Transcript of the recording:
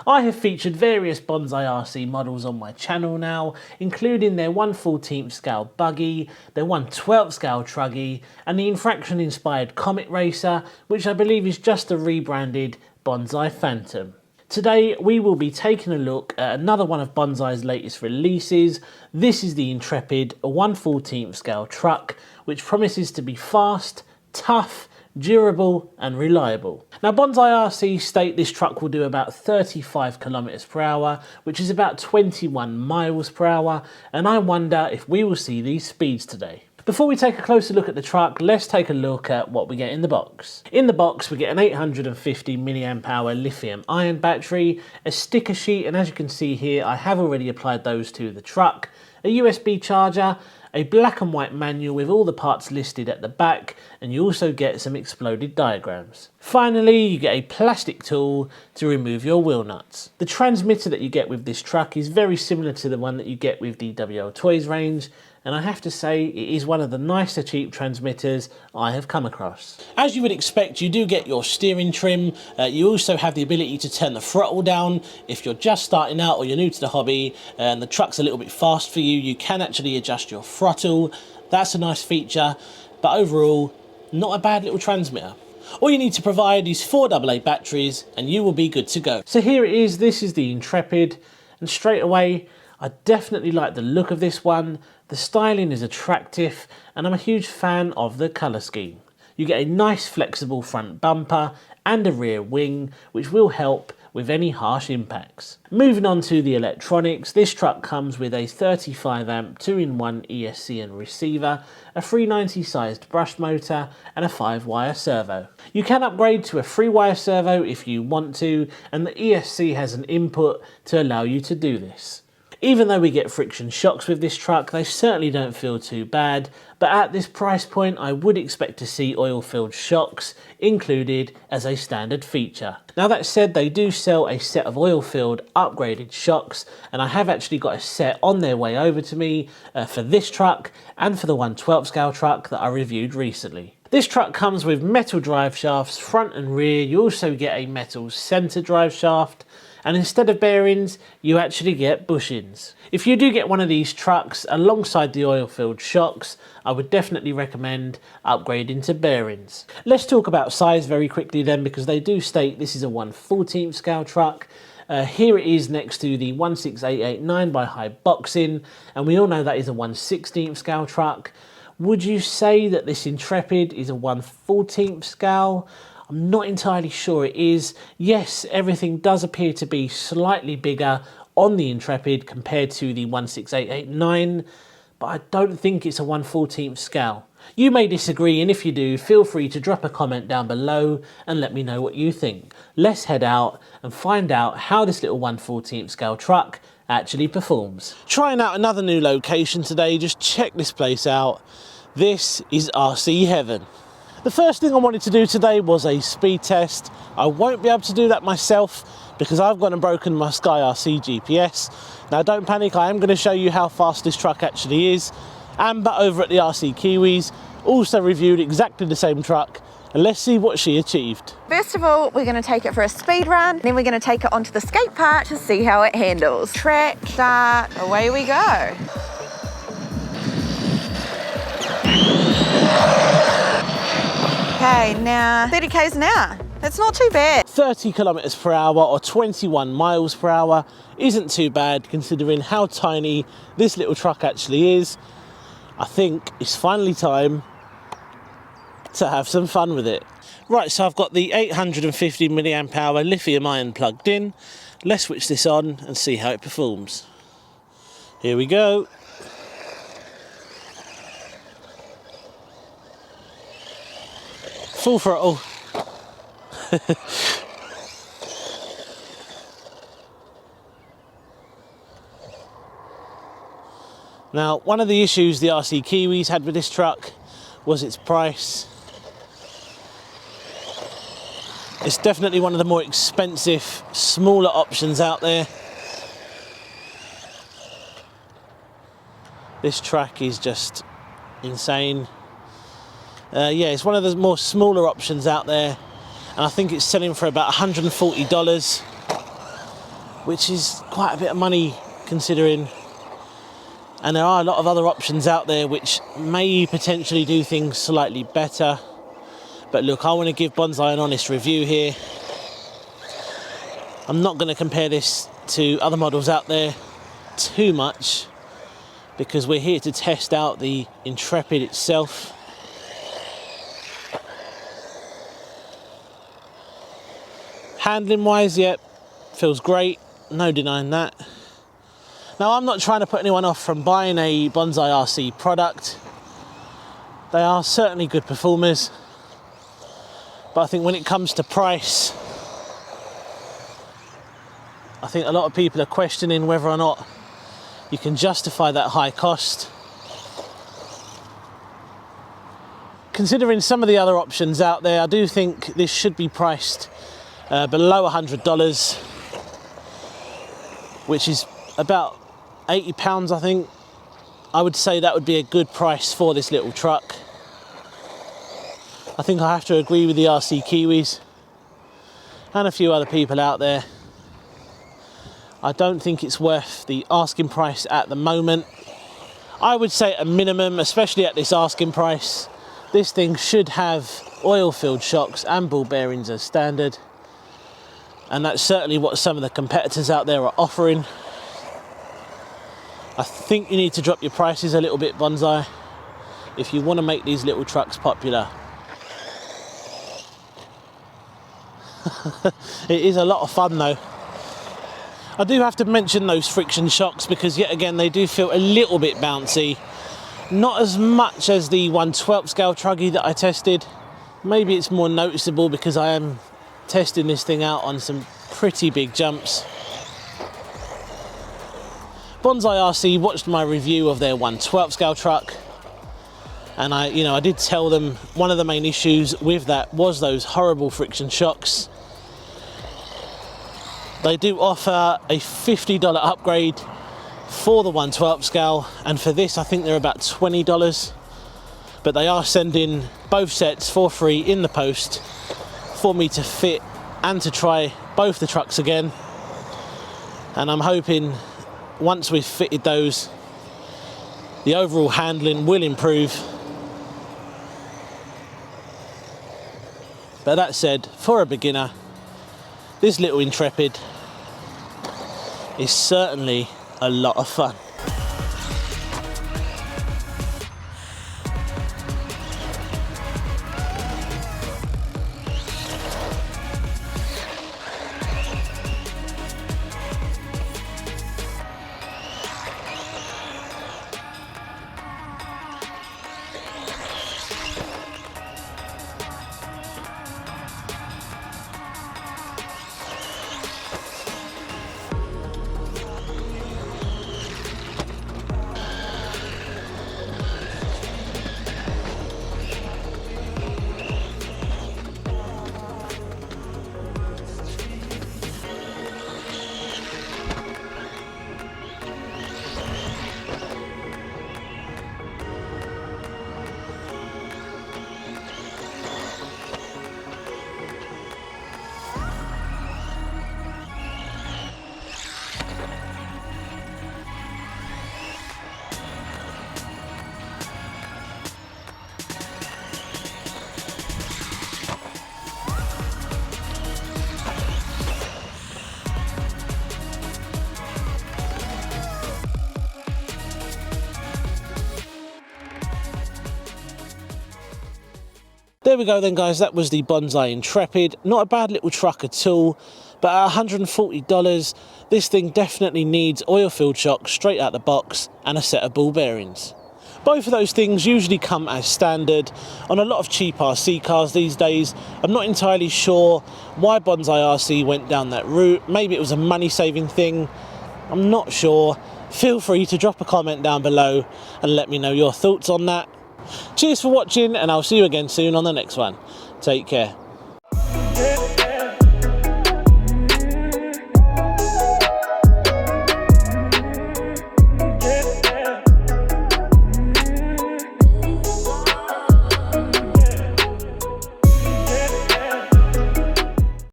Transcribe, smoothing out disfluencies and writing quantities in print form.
I have featured various Bonzai RC models on my channel now, including their 1/14 scale buggy, their 1/12 scale truggy, and the Infraction inspired Comet Racer, which I believe is just a rebranded Bonzai Phantom. Today we will be taking a look at another one of Bonzai's latest releases. This is the Intrepid 1/14 scale truck, which promises to be fast, tough, durable and reliable. Now Bonzai RC state this truck will do about 35 km/h, which is about 21 miles per hour, and I wonder if we will see these speeds today. Before we take a closer look at the truck, let's take a look at what we get in the box. In the box we get an 850 mAh lithium ion battery, a sticker sheet, and as you can see here I have already applied those to the truck, a USB charger, a black and white manual with all the parts listed at the back, and you also get some exploded diagrams. Finally, you get a plastic tool to remove your wheel nuts. The transmitter that you get with this truck is very similar to the one that you get with the WL Toys range, and I have to say it is one of the nicer cheap transmitters I have come across. As you would expect, you do get your steering trim. You also have the ability to turn the throttle down if you're just starting out or you're new to the hobby and the truck's a little bit fast for you. You can actually adjust your throttle. That's a nice feature, but overall, not a bad little transmitter. All you need to provide is 4 AA batteries and you will be good to go. So here it is, this is the Intrepid, and straight away, I definitely like the look of this one. The styling is attractive and I'm a huge fan of the colour scheme. You get a nice flexible front bumper and a rear wing, which will help with any harsh impacts. Moving on to the electronics, this truck comes with a 35 amp 2-in-1 ESC and receiver, a 390 sized brush motor and a 5-wire servo. You can upgrade to a 3-wire servo if you want to, and the ESC has an input to allow you to do this. Even though we get friction shocks with this truck, they certainly don't feel too bad, but at this price point I would expect to see oil-filled shocks included as a standard feature. Now that said, they do sell a set of oil-filled upgraded shocks, and I have actually got a set on their way over to me for this truck and for the 1/12 scale truck that I reviewed recently. This truck comes with metal drive shafts front and rear. You also get a metal centre drive shaft, and instead of bearings you actually get bushings. If you do get one of these trucks alongside the oil-filled shocks, I would definitely recommend upgrading to bearings. Let's talk about size very quickly then, because they do state this is a 1/14 scale truck. Here it is next to the 16889 by High Boxing, and we all know that is a 1/16 scale truck. Would you say that this Intrepid is a 1/14 scale? I'm not entirely sure it is. Yes, everything does appear to be slightly bigger on the Intrepid compared to the 16889, but I don't think it's a 1/14 scale. You may disagree, and if you do, feel free to drop a comment down below and let me know what you think. Let's head out and find out how this little 1/14 scale truck actually performs. Trying out another new location today, just check this place out. This is RC Heaven. The first thing I wanted to do today was a speed test. I won't be able to do that myself because I've gone and broken my Sky RC GPS. Now don't panic, I am going to show you how fast this truck actually is. Amber over at the RC Kiwis also reviewed exactly the same truck, and let's see what she achieved. First of all, we're going to take it for a speed run, then we're going to take it onto the skate park to see how it handles. Track, start, away we go. Okay, now 30 k's an hour. That's not too bad. 30 km/h or 21 miles per hour isn't too bad considering how tiny this little truck actually is. I think it's finally time to have some fun with it. Right, so I've got the 850 mAh lithium ion plugged in. Let's switch this on and see how it performs. Here we go. Full throttle. Now, one of the issues the RC Kiwis had with this truck was its price. It's definitely one of the more expensive, smaller options out there. This track is just insane. Yeah, it's one of the more smaller options out there, and I think it's selling for about $140. which is quite a bit of money considering. And there are a lot of other options out there which may potentially do things slightly better. But look, I want to give Bonzai an honest review here. I'm not going to compare this to other models out there too much, because we're here to test out the Intrepid itself. Handling wise, yep, feels great, no denying that. Now, I'm not trying to put anyone off from buying a Bonzai RC product. They are certainly good performers, but I think when it comes to price, I think a lot of people are questioning whether or not you can justify that high cost. Considering some of the other options out there, I do think this should be priced below $100, which is about £80, I think. I would say that would be a good price for this little truck. I think I have to agree with the RC Kiwis and a few other people out there. I don't think it's worth the asking price at the moment. I would say at a minimum, especially at this asking price, this thing should have oil-filled shocks and ball bearings as standard. And that's certainly what some of the competitors out there are offering. I think you need to drop your prices a little bit, Bonzai, if you want to make these little trucks popular. It is a lot of fun though. I do have to mention those friction shocks because yet again they do feel a little bit bouncy. Not as much as the 1/12 scale truggy that I tested. Maybe it's more noticeable because I am testing this thing out on some pretty big jumps. Bonzai RC watched my review of their 1/12 scale truck, and I did tell them one of the main issues with that was those horrible friction shocks. They do offer a $50 upgrade for the 1/12 scale, and for this I think they're about $20, but they are sending both sets for free in the post for me to fit and to try both the trucks again. And I'm hoping once we've fitted those, the overall handling will improve. But that said, for a beginner, this little Intrepid is certainly a lot of fun. There we go then guys, that was the Bonzai Intrepid. Not a bad little truck at all, but at $140, this thing definitely needs oil-filled shocks straight out the box and a set of ball bearings. Both of those things usually come as standard on a lot of cheap RC cars these days. I'm not entirely sure why Bonzai RC went down that route. Maybe it was a money-saving thing. I'm not sure. Feel free to drop a comment down below and let me know your thoughts on that. Cheers for watching, and I'll see you again soon on the next one. Take care.